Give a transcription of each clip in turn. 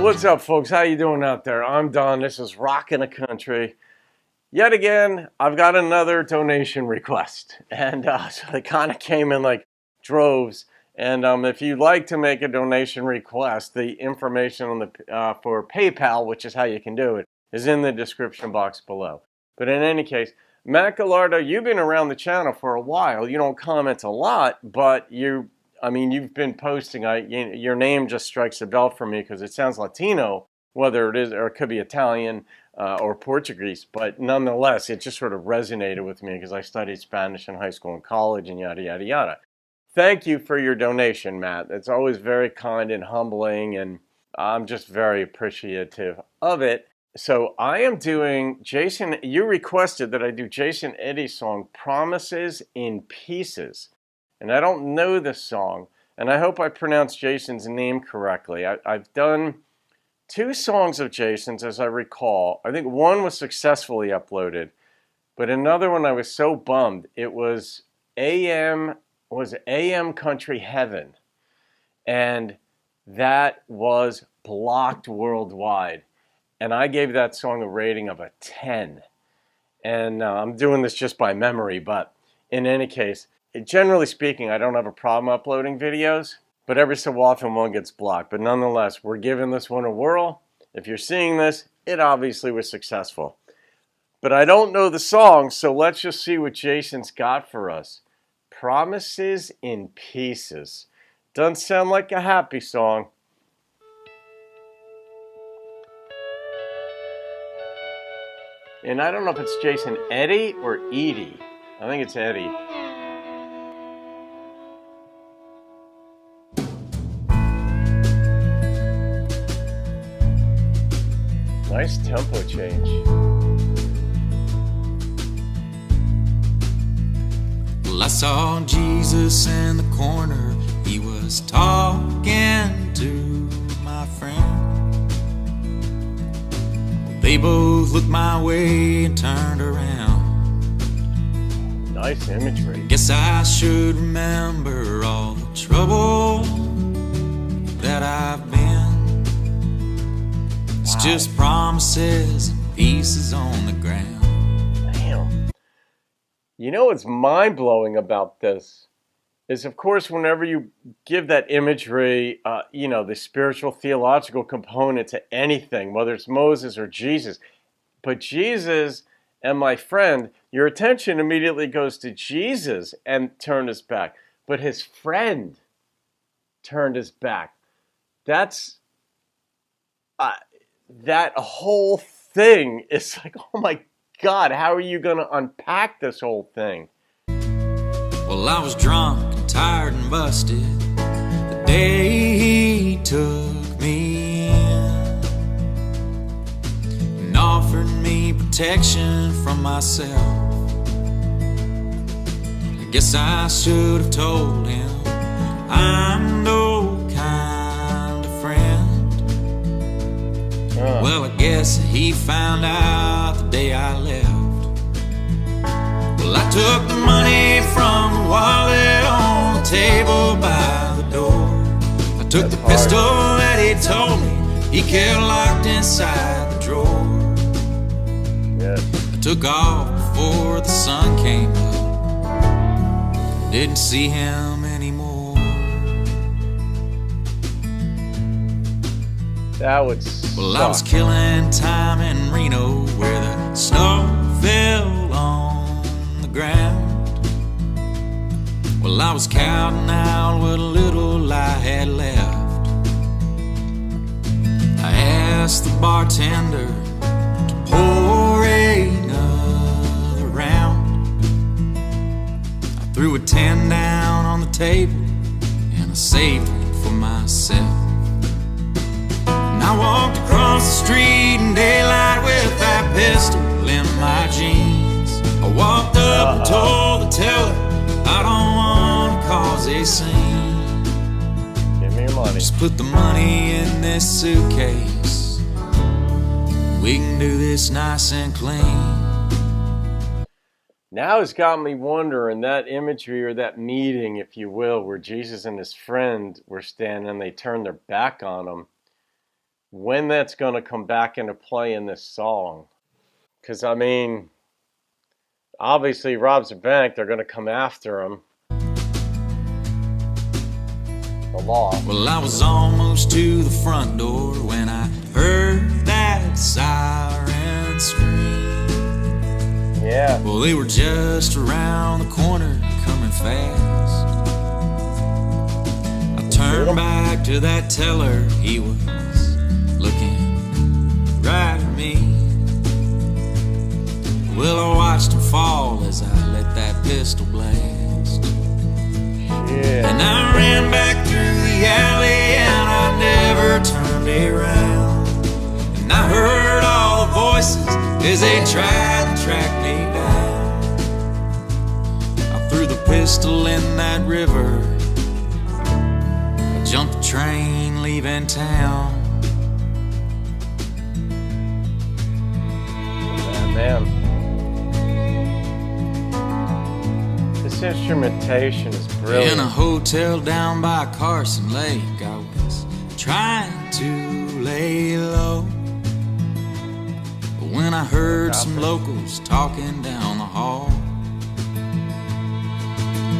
What's up, folks? How you doing out there? I'm Don. This is Rockin' the Country. Yet again, I've got another donation request, and so they kind of came in like droves. And if you'd like to make a donation request, the information on the for PayPal, which is how you can do it, is in the description box below. But in any case, Matt Gallardo, you've been around the channel for a while. You don't comment a lot, but you've been posting. Your name just strikes a bell for me because it sounds Latino, whether it is or it could be Italian or Portuguese. But nonetheless, it just sort of resonated with me because I studied Spanish in high school and college and yada, yada, yada. Thank you for your donation, Matt. It's always very kind and humbling, and I'm just very appreciative of it. So I am doing Jason. You requested that I do Jason Eady's song, Promises in Pieces. And I don't know this song, and I hope I pronounced Jason's name correctly. I've done 2 songs of Jason's, as I recall. I think one was successfully uploaded, but another one I was so bummed. It was AM Country Heaven, and that was blocked worldwide. And I gave that song a rating of a 10. And I'm doing this just by memory, but in any case, generally speaking, I don't have a problem uploading videos, but every so often one gets blocked. But nonetheless, we're giving this one a whirl. If you're seeing this, it obviously was successful. But I don't know the song, so let's just see what Jason's got for us. Promises in Pieces. Doesn't sound like a happy song. And I don't know if it's Jason Eady or Eady. I think it's Eady. Nice tempo change. Well, I saw Jesus in the corner. He was talking to my friend. They both looked my way and turned around. Nice imagery. Guess I should remember all the trouble that I've been. It's just promises and pieces on the ground. Damn. You know what's mind-blowing about this is, of course, whenever you give that imagery, the spiritual, theological component to anything, whether it's Moses or Jesus. But Jesus and my friend, your attention immediately goes to Jesus and turned his back. But his friend turned his back. That's... that whole thing is like, oh my God, how are you going to unpack this whole thing? Well, I was drunk and tired and busted the day he took me in and offered me protection from myself. I guess I should have told him I'm no kind of friend. Well, I guess he found out the day I left. Well, I took the money from the wallet on the table by the door. I took the pistol that he told me he kept locked inside the drawer. I took off before the sun came up. Didn't see him anymore. That would suck. Well, I was killing time in Reno where the snow fell on the ground. Well, I was counting out what little I had left. I asked the bartender to pour another round. I threw a 10 down on the table and I saved it for myself. I walked across the street in daylight with that pistol in my jeans. I walked up and told the teller I don't want to cause a scene. Give me your money. Just put the money in this suitcase. We can do this nice and clean. Now it's got me wondering, that imagery or that meeting, if you will, where Jesus and his friend were standing and they turned their back on him. when that's going to come back into play in this song. Because, I mean, obviously robs a bank, they're going to come after him. The law. Well, I was almost to the front door when I heard that siren scream. Yeah. Well, they were just around the corner, coming fast. I turned back to that teller, he was looking right at me. Well, I watched him fall as I let that pistol blast. Yeah. And I ran back through the alley and I never turned around. And I heard all the voices as they tried to track me down. I threw the pistol in that river. I jumped the train leaving town. Man. This instrumentation is brilliant. In a hotel down by Carson Lake, I was trying to lay low. But when I heard some locals talking down the hall,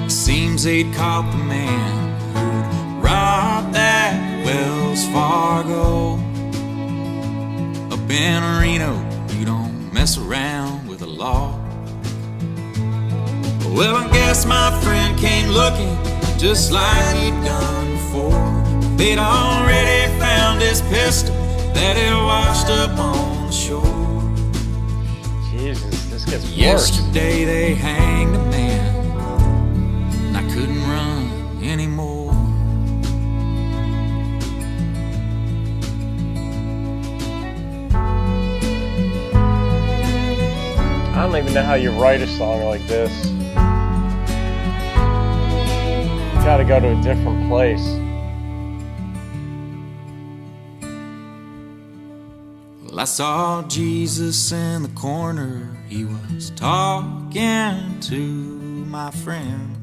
it seems they'd caught the man who'd robbed that Wells Fargo. Up in Reno, you don't mess around with the law. Well, I guess my friend came looking just like he'd done before. They'd already found his pistol that had washed up on the shore. Jesus, this gets worse. Yesterday they hanged a man, and I couldn't run anymore. I don't even know how you write a song like this. You gotta go to a different place. Well, I saw Jesus in the corner. He was talking to my friend.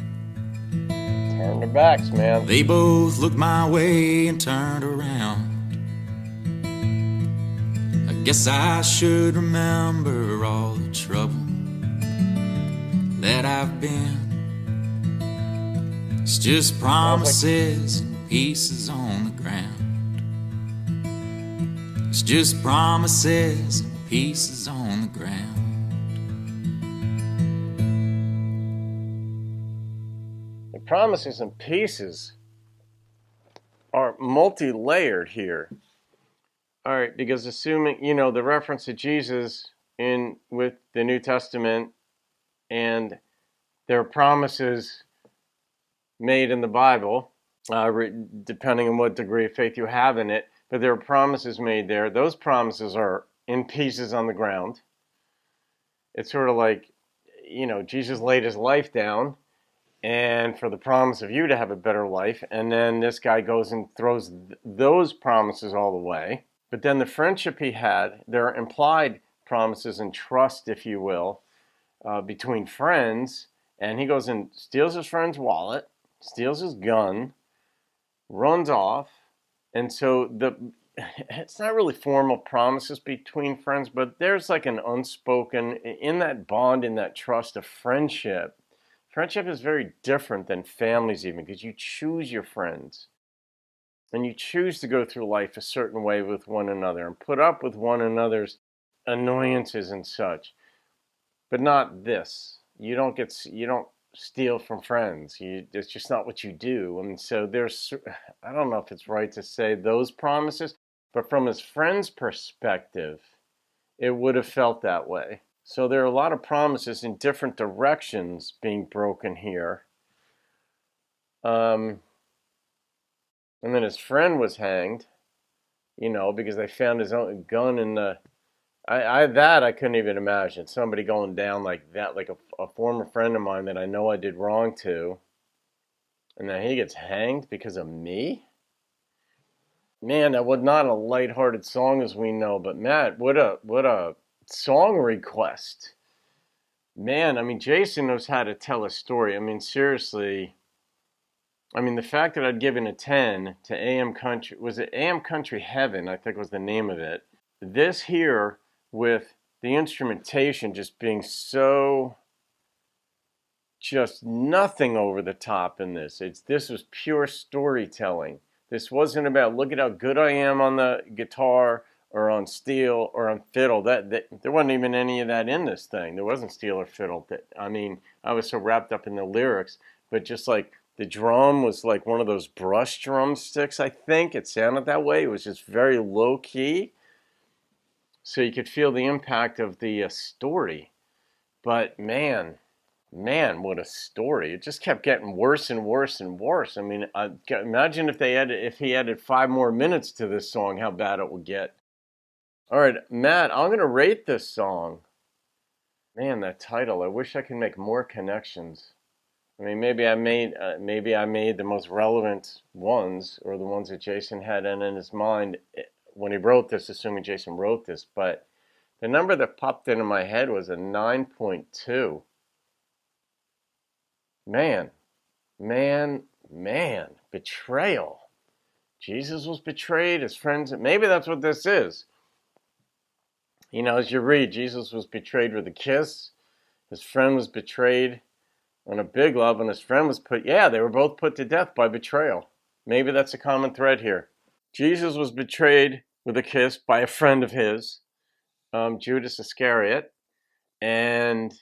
Turn their backs, man. They both looked my way and turned around. I guess I should remember all the trouble that I've been. It's just promises and pieces on the ground. It's just promises and pieces on the ground. The promises and pieces are multi-layered here. All right, because assuming, you know, the reference to Jesus in with the New Testament and there are promises made in the Bible, depending on what degree of faith you have in it, but there are promises made there. Those promises are in pieces on the ground. It's sort of like, you know, Jesus laid his life down and for the promise of you to have a better life, and then this guy goes and throws those promises all away. But then the friendship he had, there are implied promises and trust, if you will, between friends, and he goes and steals his friend's wallet, steals his gun, runs off, and so it's not really formal promises between friends, but there's like an unspoken, in that bond, in that trust of friendship. Friendship is very different than families even, because you choose your friends. And you choose to go through life a certain way with one another and put up with one another's annoyances and such. But not this. You don't steal from friends. It's just not what you do. And so I don't know if it's right to say those promises, but from his friend's perspective, it would have felt that way. So there are a lot of promises in different directions being broken here. And then his friend was hanged, you know, because they found his own gun in the... I couldn't even imagine. Somebody going down like that, like a former friend of mine that I know I did wrong to, and then he gets hanged because of me? Man, that was not a lighthearted song as we know, but Matt, what a song request. Man, I mean, Jason knows how to tell a story. I mean, seriously, I mean, the fact that I'd given a 10 to AM Country, was it AM Country Heaven, I think was the name of it. This here, with the instrumentation just being so, just nothing over the top in this. This was pure storytelling. This wasn't about, look at how good I am on the guitar or on steel or on fiddle. That there wasn't even any of that in this thing. There wasn't steel or fiddle. I mean, I was so wrapped up in the lyrics, but just like the drum was like one of those brush drumsticks, I think. It sounded that way. It was just very low key. So you could feel the impact of the story. But man, what a story. It just kept getting worse and worse and worse. I mean, imagine if he added 5 more minutes to this song, how bad it would get. All right, Matt, I'm going to rate this song. Man, that title. I wish I could make more connections. I mean, maybe I made the most relevant ones, or the ones that Jason had in his mind when he wrote this, assuming Jason wrote this. But the number that popped into my head was a 9.2. Man, betrayal. Jesus was betrayed, his friends. Maybe that's what this is. You know, as you read, Jesus was betrayed with a kiss. His friend was betrayed on a big love, and his friend was they were both put to death by betrayal. Maybe that's a common thread here. Jesus was betrayed with a kiss by a friend of his, Judas Iscariot, and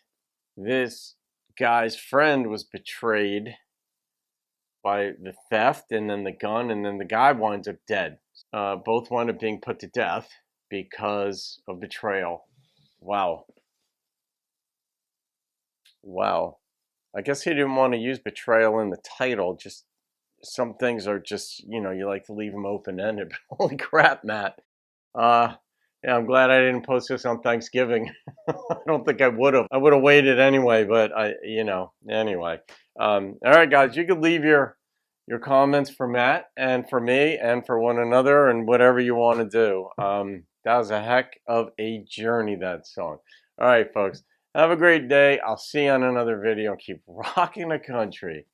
this guy's friend was betrayed by the theft and then the gun, and then the guy winds up dead. Both wind up being put to death because of betrayal. Wow. I guess he didn't want to use betrayal in the title. Just some things are just, you like to leave them open-ended. Holy crap, Matt. Yeah, I'm glad I didn't post this on Thanksgiving. I don't think I would have. I would have waited anyway, but anyway. All right, guys, you can leave your comments for Matt and for me and for one another and whatever you want to do. That was a heck of a journey, that song. All right, folks, have a great day. I'll see you on another video. Keep rocking the country.